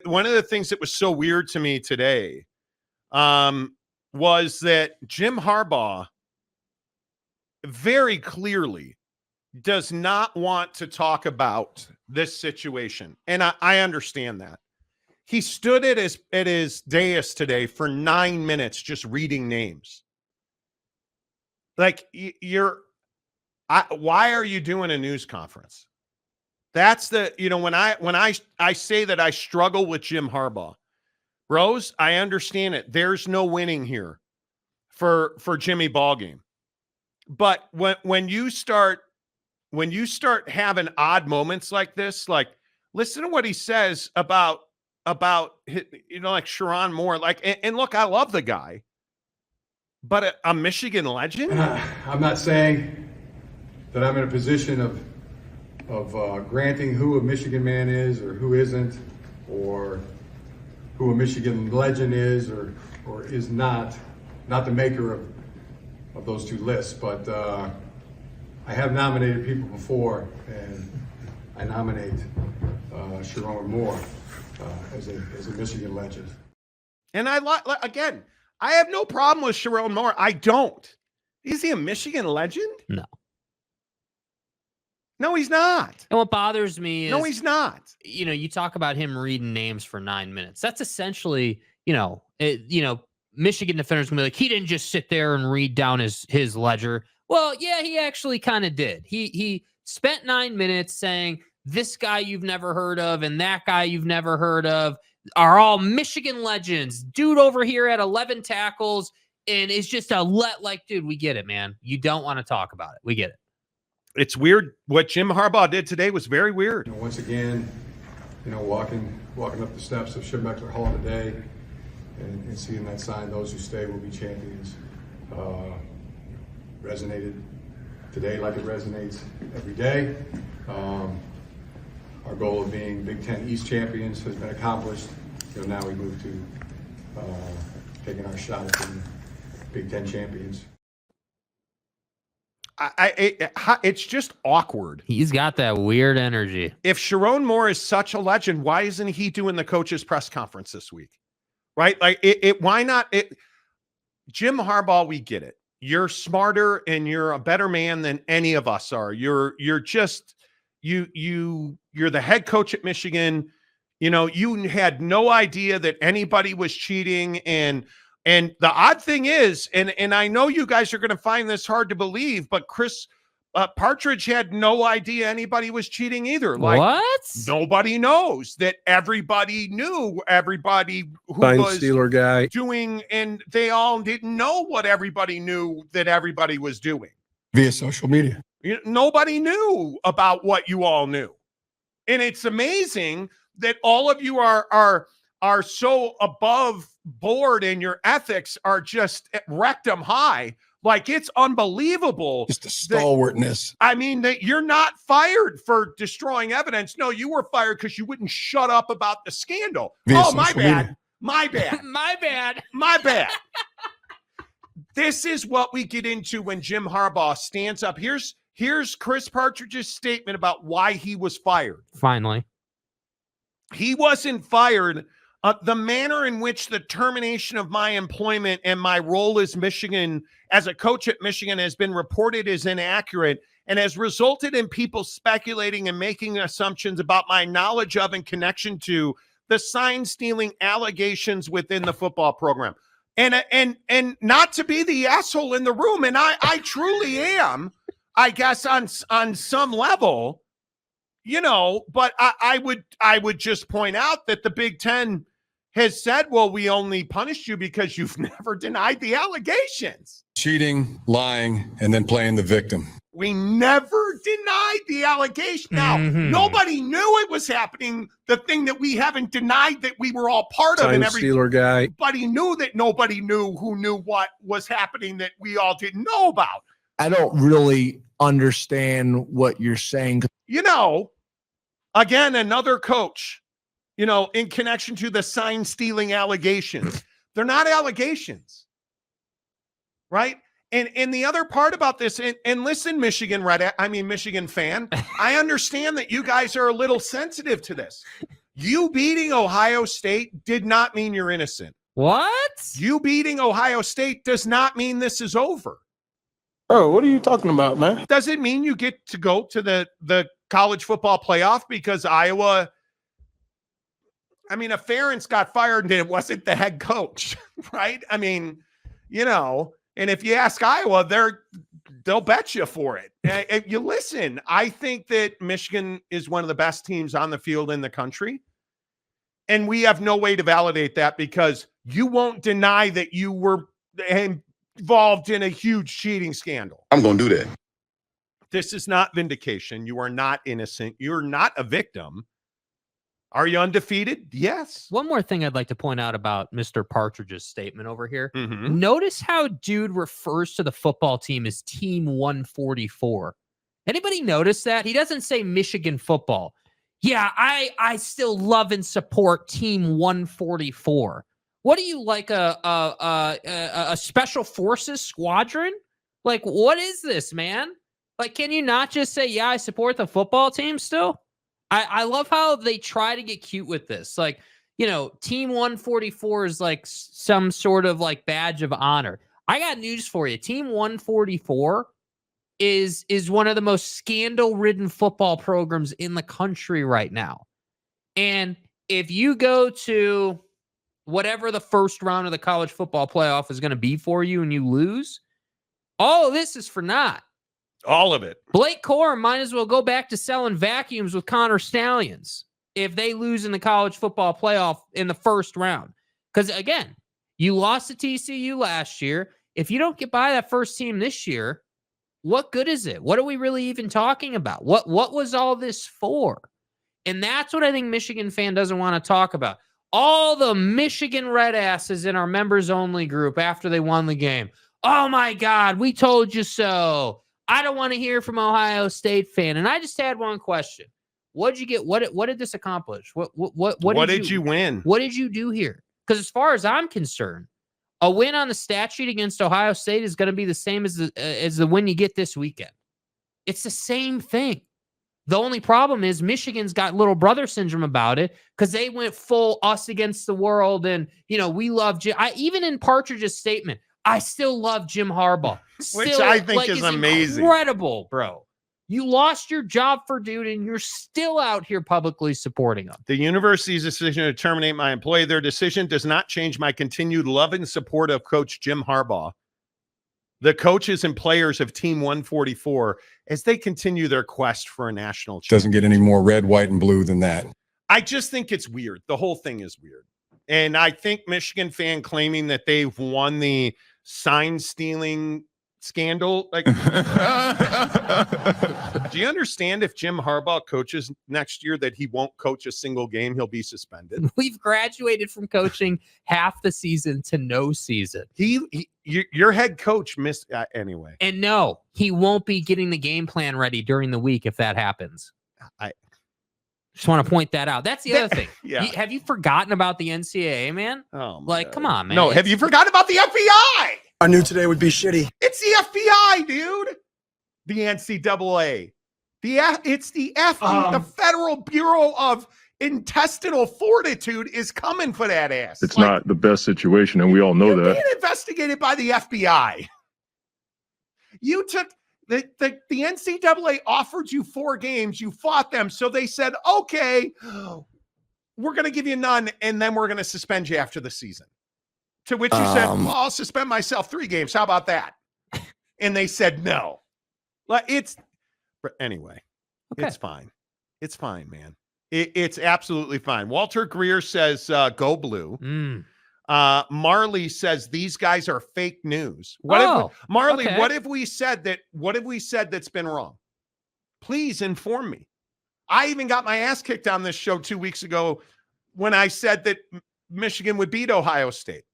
one of the things that was so weird to me today was that Jim Harbaugh very clearly does not want to talk about this situation. And I understand that. He stood at his dais today for 9 minutes just reading names. Like, why are you doing a news conference? That's the, when I say that I struggle with Jim Harbaugh, Rose, I understand it. There's no winning here for Jimmy Ballgame. But when you start having odd moments like this, like, listen to what he says about like Sherrone Moore, like, and look, I love the guy, but a Michigan legend. I'm not saying that I'm in a position of granting who a Michigan man is or who isn't, or who a Michigan legend is or is not the maker of those two lists. But I have nominated people before, and I nominate Sherrone Moore as a Michigan legend. And again, I have no problem with Sherrone Moore. I don't. Is he a Michigan legend? No, he's not. And what bothers me is, no, he's not. You talk about him reading names for 9 minutes. That's essentially, Michigan defenders gonna be like, he didn't just sit there and read down his ledger. Well, yeah, he actually kind of did. He spent 9 minutes saying this guy you've never heard of and that guy you've never heard of are all Michigan legends. Dude over here had 11 tackles and it's just dude, we get it, man. You don't want to talk about it. We get it. It's weird. What Jim Harbaugh did today was very weird. Once again, walking up the steps of Schembechler Hall today and seeing that sign, "Those who stay will be champions," resonated today like it resonates every day. Our goal of being Big Ten East champions has been accomplished. Now we move to taking our shot at being Big Ten champions. It's just awkward. He's got that weird energy. If Sherrone Moore is such a legend, why isn't he doing the coaches press conference this week? Right? Like why not? Jim Harbaugh, we get it. You're smarter and you're a better man than any of us are. You're the head coach at Michigan. You had no idea that anybody was cheating. And the odd thing is, and I know you guys are going to find this hard to believe, but Chris Partridge had no idea anybody was cheating either. Like, what? Nobody knows that everybody knew everybody who was Steeler guy doing, and they all didn't know what everybody knew that everybody was doing via social media. Nobody knew about what you all knew. And it's amazing that all of you are so above board and your ethics are just at rectum high. Like, it's unbelievable. Just the stalwartness. That you're not fired for destroying evidence. No, you were fired because you wouldn't shut up about the scandal. Oh, my bad. My bad. My bad. My bad. This is what we get into when Jim Harbaugh stands up. Here's Chris Partridge's statement about why he was fired. Finally. He wasn't fired. The manner in which the termination of my employment and my role as a coach at Michigan has been reported is inaccurate and has resulted in people speculating and making assumptions about my knowledge of and connection to the sign stealing allegations within the football program. And not to be the asshole in the room, and I truly am, I guess on some level, but I would just point out that the Big Ten has said, well, we only punished you because you've never denied the allegations. Cheating, lying, and then playing the victim. We never denied the allegation. Now, nobody knew it was happening. The thing that we haven't denied that we were all part of, and Steeler guy. Everybody knew that nobody knew who knew what was happening that we all didn't know about. I don't really understand what you're saying. Again, another coach, in connection to the sign stealing allegations. They're not allegations, right? And the other part about this, and listen, Michigan fan, I understand that you guys are a little sensitive to this. You beating Ohio State did not mean you're innocent. What? You beating Ohio State does not mean this is over. Bro, what are you talking about, man? Does it mean you get to go to the college football playoff because Iowa? I mean, if Ferentz got fired and it wasn't the head coach, right? I mean, and if you ask Iowa, they'll bet you for it. If you listen, I think that Michigan is one of the best teams on the field in the country. And we have no way to validate that because you won't deny that you were involved in a huge cheating scandal. I'm going to do that. This is not vindication. You are not innocent. You're not a victim. Are you undefeated? Yes. One more thing I'd like to point out about Mr. Partridge's statement over here. Mm-hmm. Notice how dude refers to the football team as Team 144. Anybody notice that? He doesn't say Michigan football. Yeah, I still love and support Team 144. What are you, like a special forces squadron? Like, what is this, man? Like, can you not just say, yeah, I support the football team still? I love how they try to get cute with this. Like, Team 144 is like some sort of like badge of honor. I got news for you. Team 144 is one of the most scandal-ridden football programs in the country right now. And if you go to whatever the first round of the college football playoff is going to be for you and you lose, all of this is for naught. All of it. Blake Corum might as well go back to selling vacuums with Connor Stallions if they lose in the college football playoff in the first round. Because, again, you lost to TCU last year. If you don't get by that first team this year, what good is it? What are we really even talking about? What was all this for? And that's what I think Michigan fan doesn't want to talk about. All the Michigan red asses in our members only group after they won the game. Oh, my God, we told you so. I don't want to hear from Ohio State fan. And I just had one question. What did you get? What did this accomplish? What did you win? What did you do here? Because as far as I'm concerned, a win on the stat sheet against Ohio State is going to be the same as the win you get this weekend. It's the same thing. The only problem is Michigan's got little brother syndrome about it because they went full us against the world. And, we love Jim. Even in Partridge's statement, I still love Jim Harbaugh. Which I think is amazing. Incredible, bro. You lost your job for dude, and you're still out here publicly supporting him. The university's decision to terminate my employee, their decision does not change my continued love and support of Coach Jim Harbaugh, the coaches and players of Team 144, as they continue their quest for a national championship. Doesn't get any more red, white, and blue than that. I just think it's weird. The whole thing is weird. And I think Michigan fan claiming that they've won the sign stealing scandal. Like, do you understand if Jim Harbaugh coaches next year that he won't coach a single game? He'll be suspended. We've graduated from coaching half the season to no season. Your head coach missed anyway. And no, he won't be getting the game plan ready during the week if that happens. I just want to point that out. That's the other thing. Yeah. Have you forgotten about the NCAA, man? Oh, like, come on, man. No, have you forgotten about the FBI? I knew today would be shitty. It's the FBI, dude. The NCAA. It's the the Federal Bureau of Intestinal Fortitude is coming for that ass. It's not the best situation, and we all know that. Being investigated by the FBI. You took the NCAA offered you 4 games. You fought them, so they said, "Okay, we're going to give you none, and then we're going to suspend you after the season." To which you said, well, I'll suspend myself 3 games. How about that? And they said no. But anyway, okay. It's fine. It's fine, man. It's absolutely fine. Walter Greer says, go blue. Marley says these guys are fake news. What have we said that's been wrong? Please inform me. I even got my ass kicked on this show 2 weeks ago when I said that Michigan would beat Ohio State.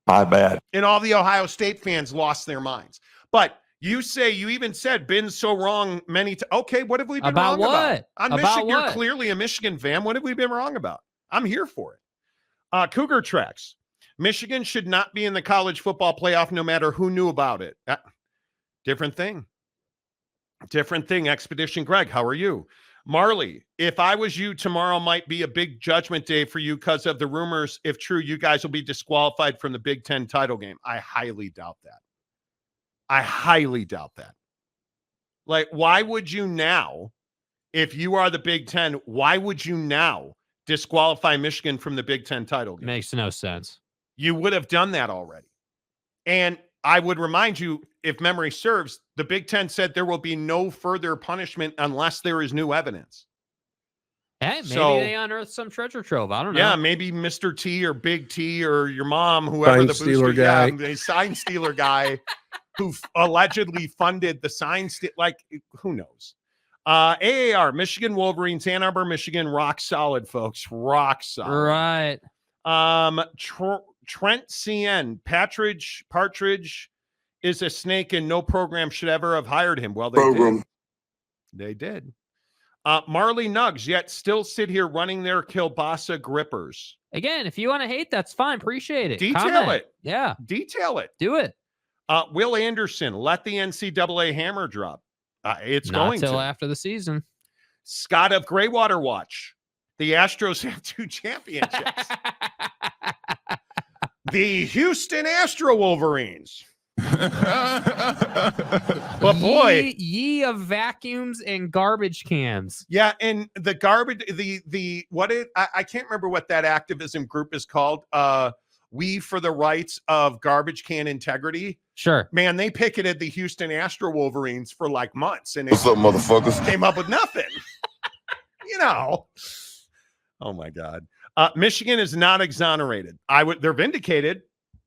My bad. And all the Ohio State fans lost their minds. But you even said been so wrong many times. Okay, what have we been wrong about? Michigan, you're clearly a Michigan fan. What have we been wrong about? I'm here for it. Cougar Tracks. Michigan should not be in the college football playoff no matter who knew about it. Different thing. Expedition Greg, how are you? Marley, if I was you, tomorrow might be a big judgment day for you because of the rumors. If true, you guys will be disqualified from the Big Ten title game. I highly doubt that. I highly doubt that. Like, why would you now, if you are the Big Ten, why would you now disqualify Michigan from the Big Ten title game? Makes no sense. You would have done that already. And I would remind you, if memory serves, the Big Ten said there will be no further punishment unless there is new evidence. Hey, maybe they unearthed some treasure trove. I don't know. Yeah, maybe Mr. T or Big T or your mom, whoever the Stealer booster guy. Yeah, the sign stealer guy who allegedly funded the sign like, who knows? AAR, Michigan Wolverines, Ann Arbor, Michigan, rock solid, folks. Rock solid. Right. Trent CN, Partridge is a snake and no program should ever have hired him. Well, they did. Marley Nugs, yet still sit here running their kielbasa grippers. Again, if you want to hate, that's fine. Appreciate it. Detail Comment. it. Yeah. Detail it. Do it. Will Anderson, let the NCAA hammer drop. It's Not going till to. after the season. Scott of Greywater Watch. The Astros have 2 championships. The Houston Astro Wolverines. But boy, ye of vacuums and garbage cans. yeah, and the garbage, I can't remember what that activism group is called. We for the Rights of Garbage Can Integrity. Sure. Man, they picketed the Houston Astro Wolverines for like months, and What's up, motherfuckers? came up with nothing. Oh my God. Michigan is not exonerated. They're vindicated.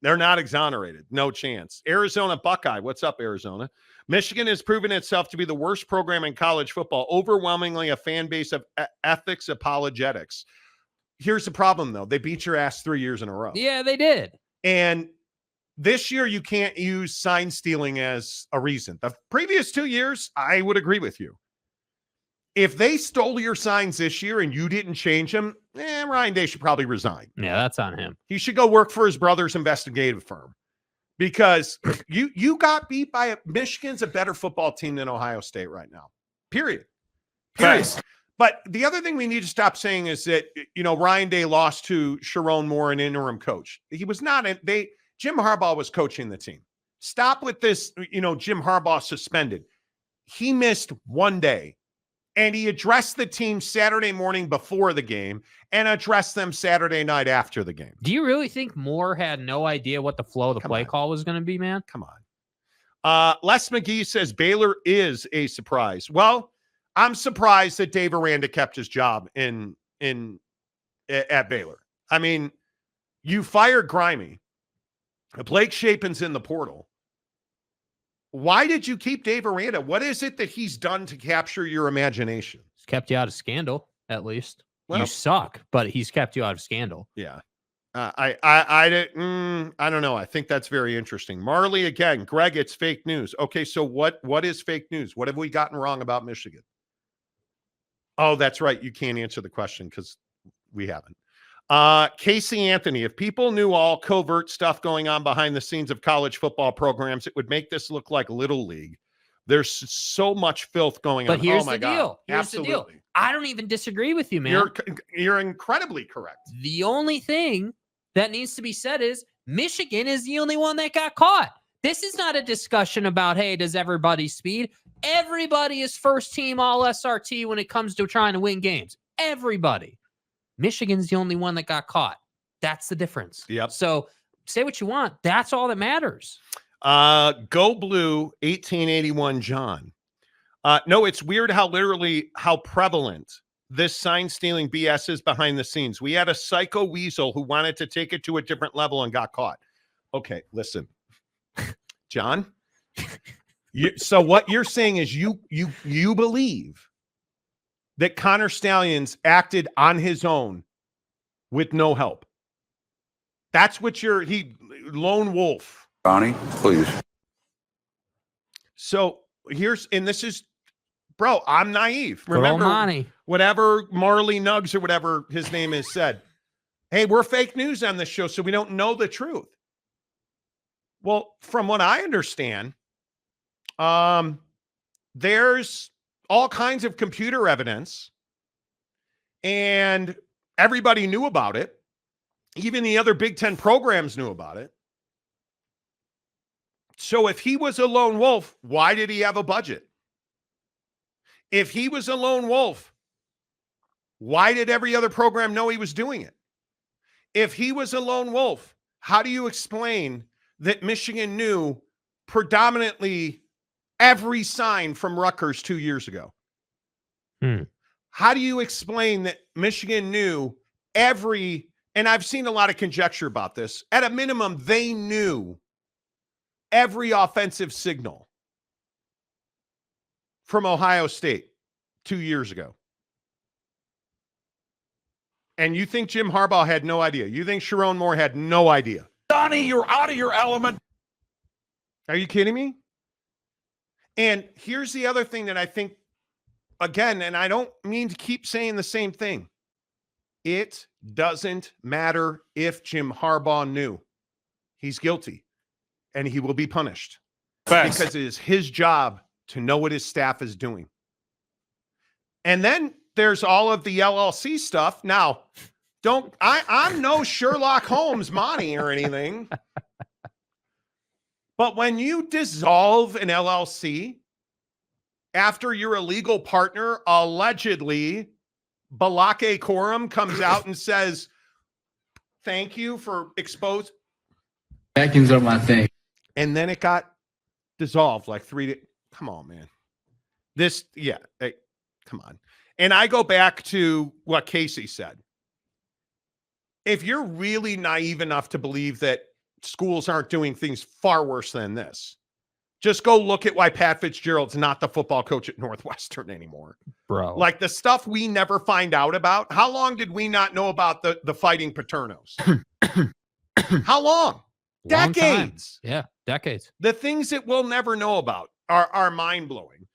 They're not exonerated. No chance. Arizona Buckeye. What's up, Arizona? Michigan has proven itself to be the worst program in college football, overwhelmingly a fan base of ethics apologetics. Here's the problem, though. They beat your ass 3 years in a row. Yeah, they did. And this year, you can't use sign stealing as a reason. The previous 2 years, I would agree with you. If they stole your signs this year and you didn't change them, Ryan Day should probably resign. Yeah, that's on him. He should go work for his brother's investigative firm because you got beat by Michigan's a better football team than Ohio State right now. Period. Nice. But the other thing we need to stop saying is that, Ryan Day lost to Sharon Moore, an interim coach. He was not Jim Harbaugh was coaching the team. Stop with this, Jim Harbaugh suspended. He missed 1 day. And he addressed the team Saturday morning before the game and addressed them Saturday night after the game. Do you really think Moore had no idea what the flow of the play call was going to be, man? Come on. Les McGee says Baylor is a surprise. Well, I'm surprised that Dave Aranda kept his job at Baylor. I mean, you fired Grimy. Blake Shapen's in the portal. Why did you keep Dave Aranda? What is it that he's done to capture your imagination? He's kept you out of scandal, at least. Well, you suck, but he's kept you out of scandal. Yeah. I don't know. I think that's very interesting. Marley again. Greg, it's fake news. Okay, so what is fake news? What have we gotten wrong about Michigan? Oh, that's right. You can't answer the question because we haven't. Casey Anthony, if people knew all covert stuff going on behind the scenes of college football programs, it would make this look like Little League. There's so much filth going on. But here's oh my the God. deal. Here's Absolutely. the deal. I don't even disagree with you, man. You're incredibly correct. The only thing that needs to be said is Michigan is the only one that got caught. This is not a discussion about, hey, does everybody speed? Everybody is first team all SRT when it comes to trying to win games. Everybody. Michigan's the only one that got caught. That's the difference. Yep. So say what you want. That's all that matters. Go Blue 1881 John. No, it's weird how prevalent this sign stealing BS is behind the scenes. We had a psycho weasel who wanted to take it to a different level and got caught. Okay, listen, John. So what you're saying is you believe that Connor Stallions acted on his own with no help. That's what lone wolf. Donnie, please. So this is, bro, I'm naive. Good old Remember Monty. whatever Marley Nugs or whatever his name is said. Hey, we're fake news on this show, so we don't know the truth. Well, from what I understand, there's all kinds of computer evidence, and everybody knew about it. Even the other Big Ten programs knew about it. So if he was a lone wolf, why did he have a budget? If he was a lone wolf, why did every other program know he was doing it? If he was a lone wolf, how do you explain that Michigan knew predominantly every sign from Rutgers 2 years ago? How do you explain that Michigan knew every, and I've seen a lot of conjecture about this, at a minimum, they knew every offensive signal from Ohio State 2 years ago. And you think Jim Harbaugh had no idea? You think Sharon Moore had no idea? Donnie, you're out of your element. Are you kidding me? And here's the other thing that I think, again, and I don't mean to keep saying the same thing. It doesn't matter if Jim Harbaugh knew. He's guilty, and he will be punished. Facts. Because it is his job to know what his staff is doing. And then there's all of the LLC stuff. Now, I'm no Sherlock Holmes, Monty, or anything. But when you dissolve an LLC after your illegal partner, allegedly, Balake Quorum comes out and says, thank you for exposed. Vacuums are my thing. And then it got dissolved like 3 days. Come on, man. Hey, come on. And I go back to what Casey said. If you're really naive enough to believe that schools aren't doing things far worse than this, just go look at why Pat Fitzgerald's not the football coach at Northwestern anymore. Bro. Like the stuff we never find out about. How long did we not know about the fighting Paternos? How long? Long time. Decades. Yeah, decades. The things that we'll never know about are mind-blowing.